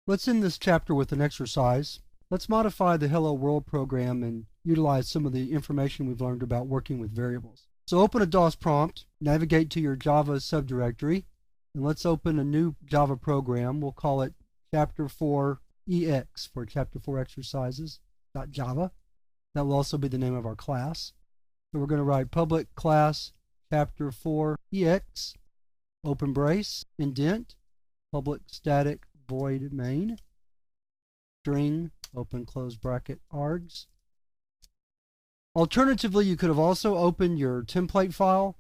Let's end this chapter with an exercise. Let's modify the Hello World program and utilize some of the information we've learned about working with variables. So open a DOS prompt, navigate to your Java subdirectory, and let's open a new Java program. We'll call it Chapter 4 EX for Chapter 4 Exercises.java. That will also be the name of our class. So we're going to write public class Chapter 4 EX, open brace, indent, public static void main, string, open close bracket args. Alternatively, you could have also opened your template file.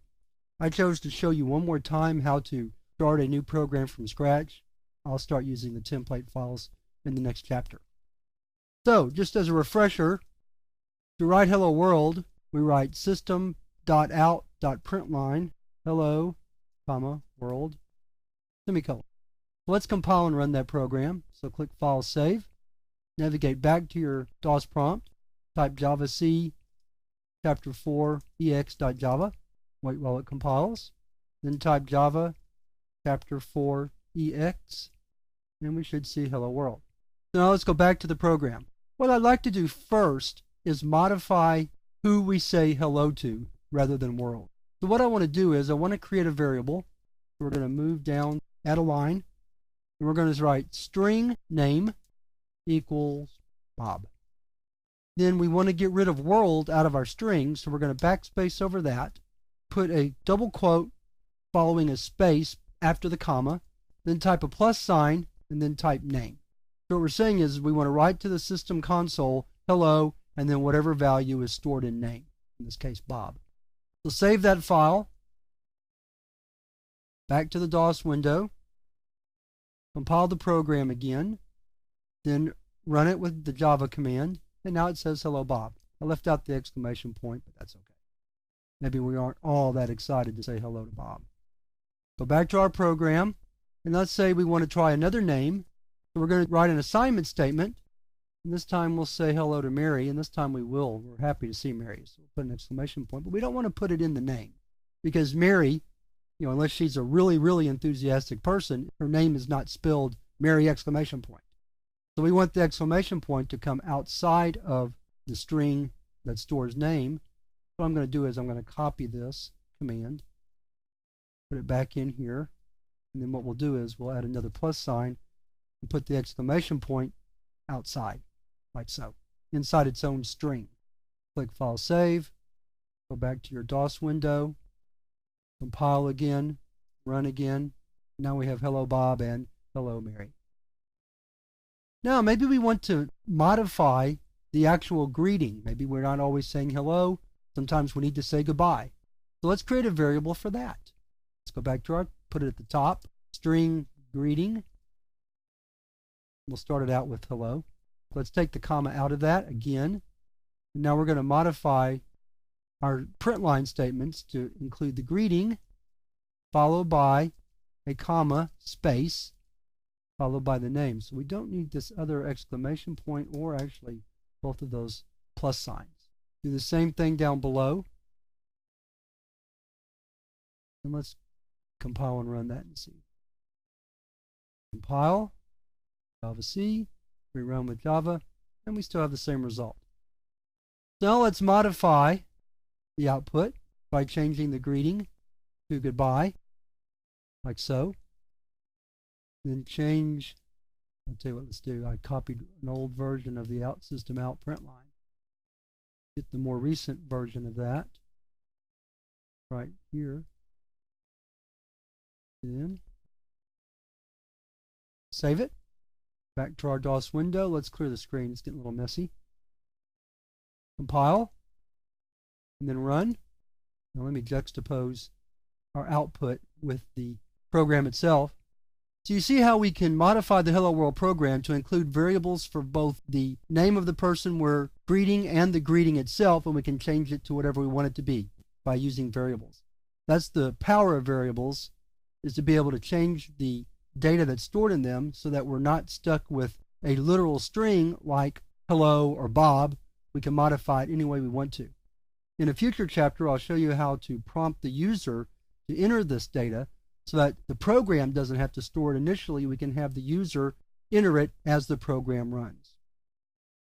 I chose to show you one more time how to start a new program from scratch. I'll start using the template files in the next chapter. So, just as a refresher, to write hello world, we write system.out.println hello, comma, world, semicolon. Let's compile and run that program. So click File, Save. Navigate back to your DOS prompt. Type javac chapter 4 ex.java. Wait while it compiles. Then type Java chapter 4 ex. And we should see hello world. So now let's go back to the program. What I'd like to do first is modify who we say hello to rather than world. So what I want to do is I want to create a variable. We're going to move down, add a line. And we're going to write string name equals Bob. Then we want to get rid of world out of our string, so we're going to backspace over that, put a double quote following a space after the comma, then type a plus sign, and then type name. So what we're saying is we want to write to the system console hello, and then whatever value is stored in name, in this case Bob. So save that file, back to the DOS window, compile the program again, then run it with the Java command, and now it says hello Bob. I left out the exclamation point, but that's okay. Maybe we aren't all that excited to say hello to Bob. Go back to our program, and let's say we want to try another name. So we're going to write an assignment statement, and this time we'll say hello to Mary, and this time we will. We're happy to see Mary, so we'll put an exclamation point, but we don't want to put it in the name, because Mary, unless she's a really, really enthusiastic person, her name is not spelled Mary exclamation point. So we want the exclamation point to come outside of the string that stores name. What I'm going to do is I'm going to copy this command, put it back in here, and then what we'll do is we'll add another plus sign and put the exclamation point outside, like so, inside its own string. Click File, Save, go back to your DOS window, compile again, run again. Now we have hello Bob and hello Mary. Now maybe we want to modify the actual greeting. Maybe we're not always saying hello. Sometimes we need to say goodbye. So let's create a variable for that. Let's go back to put it at the top, string greeting. We'll start it out with hello. Let's take the comma out of that again. And now we're going to modify our print line statements to include the greeting, followed by a comma, space, followed by the name. So we don't need this other exclamation point or actually both of those plus signs. Do the same thing down below. And let's compile and run that and see. Compile, javac, rerun with Java, and we still have the same result. So now let's modify the output by changing the greeting to goodbye, like so. Then change, I'll tell you what, let's do. I copied an old version of the system out print line. Get the more recent version of that right here. Then save it. Back to our DOS window. Let's clear the screen. It's getting a little messy. Compile. And then run. Now let me juxtapose our output with the program itself. So you see how we can modify the Hello World program to include variables for both the name of the person we're greeting and the greeting itself, and we can change it to whatever we want it to be by using variables. That's the power of variables, is to be able to change the data that's stored in them so that we're not stuck with a literal string like hello or Bob. We can modify it any way we want to. In a future chapter, I'll show you how to prompt the user to enter this data so that the program doesn't have to store it initially. We can have the user enter it as the program runs.